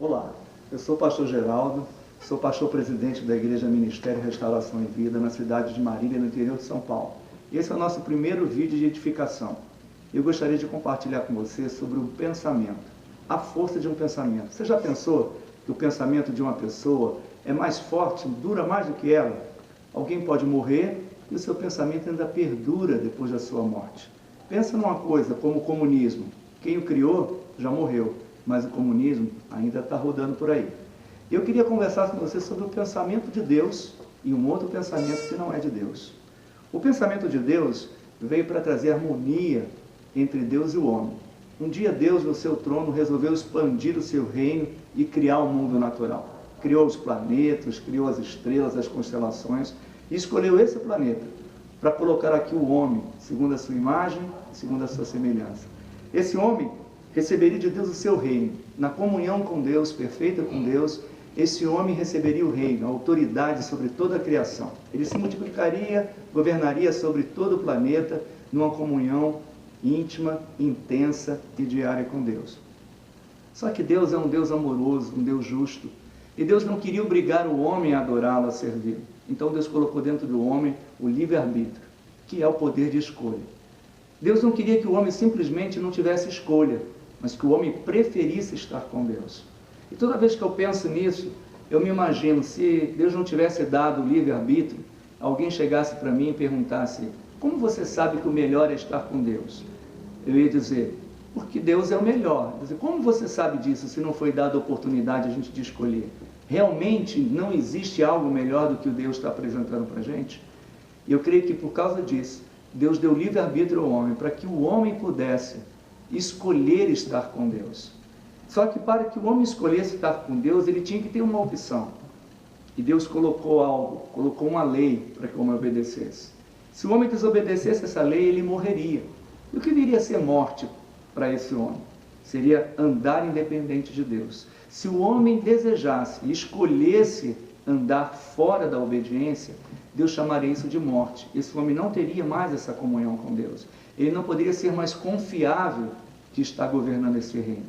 Olá, eu sou o pastor Geraldo, sou pastor presidente da Igreja Ministério Restauração e Vida na cidade de Marília, no interior de São Paulo. Esse é o nosso primeiro vídeo de edificação. Eu gostaria de compartilhar com você sobre o pensamento, a força de um pensamento. Você já pensou que o pensamento de uma pessoa é mais forte, dura mais do que ela? Alguém pode morrer e o seu pensamento ainda perdura depois da sua morte. Pensa numa coisa como o comunismo. Quem o criou já morreu, mas o comunismo ainda está rodando por aí. Eu queria conversar com você sobre o pensamento de Deus e um outro pensamento que não é de Deus. O pensamento de Deus veio para trazer harmonia entre Deus e o homem. Um dia Deus, no seu trono, resolveu expandir o seu reino e criar o mundo natural. Criou os planetas, criou as estrelas, as constelações e escolheu esse planeta para colocar aqui o homem, segundo a sua imagem e segundo a sua semelhança. Esse homem receberia de Deus o seu reino. Na comunhão com Deus, perfeita com Deus, esse homem receberia o reino, a autoridade sobre toda a criação. Ele se multiplicaria, governaria sobre todo o planeta, numa comunhão íntima, intensa e diária com Deus. Só que Deus é um Deus amoroso, um Deus justo. E Deus não queria obrigar o homem a adorá-lo, a servi-lo. Então Deus colocou dentro do homem o livre-arbítrio, que é o poder de escolha. Deus não queria que o homem simplesmente não tivesse escolha, mas que o homem preferisse estar com Deus. E toda vez que eu penso nisso, eu me imagino, se Deus não tivesse dado o livre-arbítrio, alguém chegasse para mim e perguntasse: como você sabe que o melhor é estar com Deus? Eu ia dizer: porque Deus é o melhor. Como você sabe disso se não foi dada a oportunidade a gente de escolher? Realmente não existe algo melhor do que o Deus está apresentando para a gente? E eu creio que por causa disso, Deus deu livre-arbítrio ao homem, para que o homem pudesse escolher estar com Deus. Só que para que o homem escolhesse estar com Deus, ele tinha que ter uma opção. E Deus colocou algo, colocou uma lei para que o homem obedecesse. Se o homem desobedecesse essa lei, ele morreria. E o que viria a ser morte para esse homem? Seria andar independente de Deus. Se o homem desejasse e escolhesse andar fora da obediência, Deus chamaria isso de morte. Esse homem não teria mais essa comunhão com Deus. Ele não poderia ser mais confiável que está governando esse reino.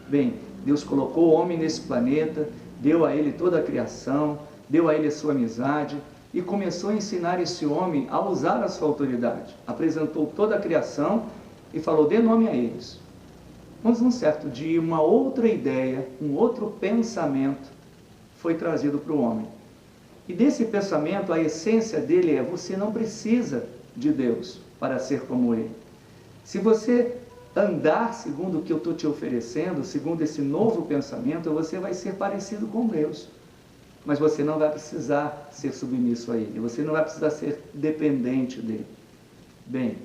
Bem, Deus colocou o homem nesse planeta, deu a ele toda a criação, deu a ele a sua amizade e começou a ensinar esse homem a usar a sua autoridade. Apresentou toda a criação e falou: dê nome a eles. Mas um certo dia, uma outra ideia, um outro pensamento foi trazido para o homem. E desse pensamento, a essência dele é: você não precisa de Deus para ser como Ele. Se você andar segundo o que eu estou te oferecendo, segundo esse novo pensamento, você vai ser parecido com Deus. Mas você não vai precisar ser submisso a Ele, você não vai precisar ser dependente dEle. Bem,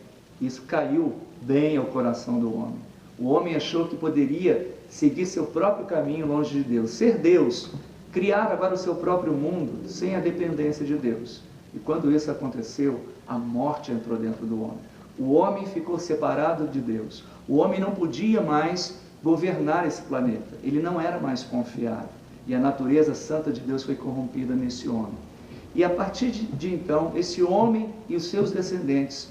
isso caiu bem ao coração do homem. O homem achou que poderia seguir seu próprio caminho longe de Deus, ser Deus, criar agora o seu próprio mundo sem a dependência de Deus. E quando isso aconteceu, a morte entrou dentro do homem. O homem ficou separado de Deus. O homem não podia mais governar esse planeta. Ele não era mais confiável. E a natureza santa de Deus foi corrompida nesse homem. E a partir de então, esse homem e os seus descendentes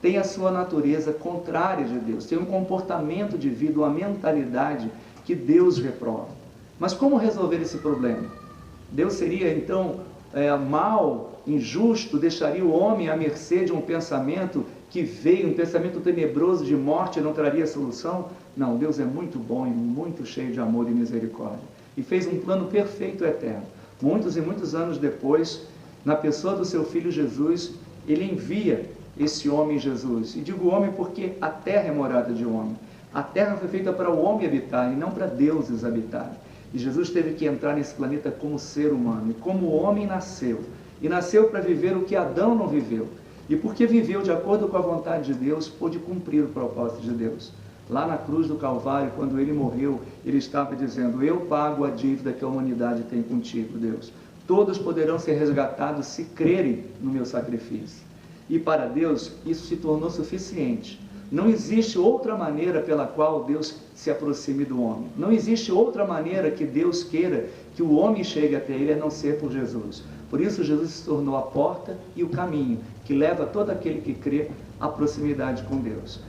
têm a sua natureza contrária de Deus. Tem um comportamento de vida, uma mentalidade que Deus reprova. Mas como resolver esse problema? Deus seria então mau, injusto, deixaria o homem à mercê de um pensamento que veio, um pensamento tenebroso de morte e não traria solução? Não, Deus é muito bom e muito cheio de amor e misericórdia. E fez um plano perfeito e eterno. Muitos e muitos anos depois, na pessoa do seu Filho Jesus, Ele envia esse homem Jesus. E digo homem porque a terra é morada de homem. A terra foi feita para o homem habitar e não para deuses habitarem. E Jesus teve que entrar nesse planeta como ser humano. E como o homem nasceu. E nasceu para viver o que Adão não viveu. E porque viveu de acordo com a vontade de Deus, pôde cumprir o propósito de Deus. Lá na cruz do Calvário, quando ele morreu, ele estava dizendo: eu pago a dívida que a humanidade tem contigo, Deus. Todos poderão ser resgatados se crerem no meu sacrifício. E para Deus, isso se tornou suficiente. Não existe outra maneira pela qual Deus se aproxime do homem. Não existe outra maneira que Deus queira que o homem chegue até Ele, a não ser por Jesus. Por isso Jesus se tornou a porta e o caminho, que leva todo aquele que crê à proximidade com Deus.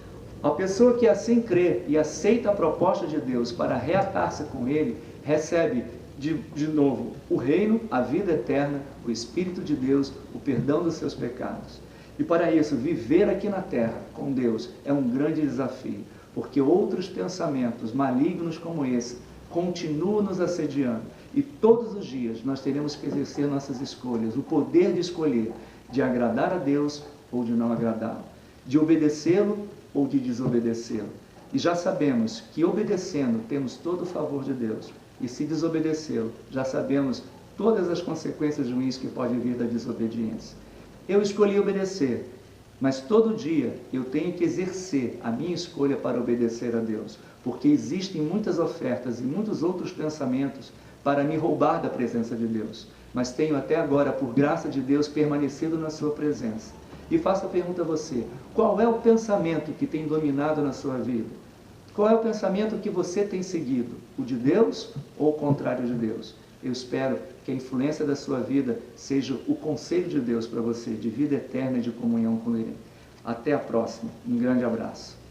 A pessoa que assim crê e aceita a proposta de Deus para reatar-se com Ele, recebe de novo o reino, a vida eterna, o Espírito de Deus, o perdão dos seus pecados. E para isso, viver aqui na terra com Deus é um grande desafio, porque outros pensamentos malignos como esse continuam nos assediando. E todos os dias nós teremos que exercer nossas escolhas, o poder de escolher, de agradar a Deus ou de não agradá-lo, de obedecê-lo ou de desobedecê-lo. E já sabemos que obedecendo temos todo o favor de Deus, e se desobedecê-lo, já sabemos todas as consequências ruins que podem vir da desobediência. Eu escolhi obedecer, mas todo dia eu tenho que exercer a minha escolha para obedecer a Deus, porque existem muitas ofertas e muitos outros pensamentos para me roubar da presença de Deus, mas tenho até agora, por graça de Deus, permanecido na sua presença. E faço a pergunta a você: qual é o pensamento que tem dominado na sua vida? Qual é o pensamento que você tem seguido? O de Deus ou o contrário de Deus? Eu espero que a influência da sua vida seja o conselho de Deus para você, de vida eterna e de comunhão com Ele. Até a próxima. Um grande abraço.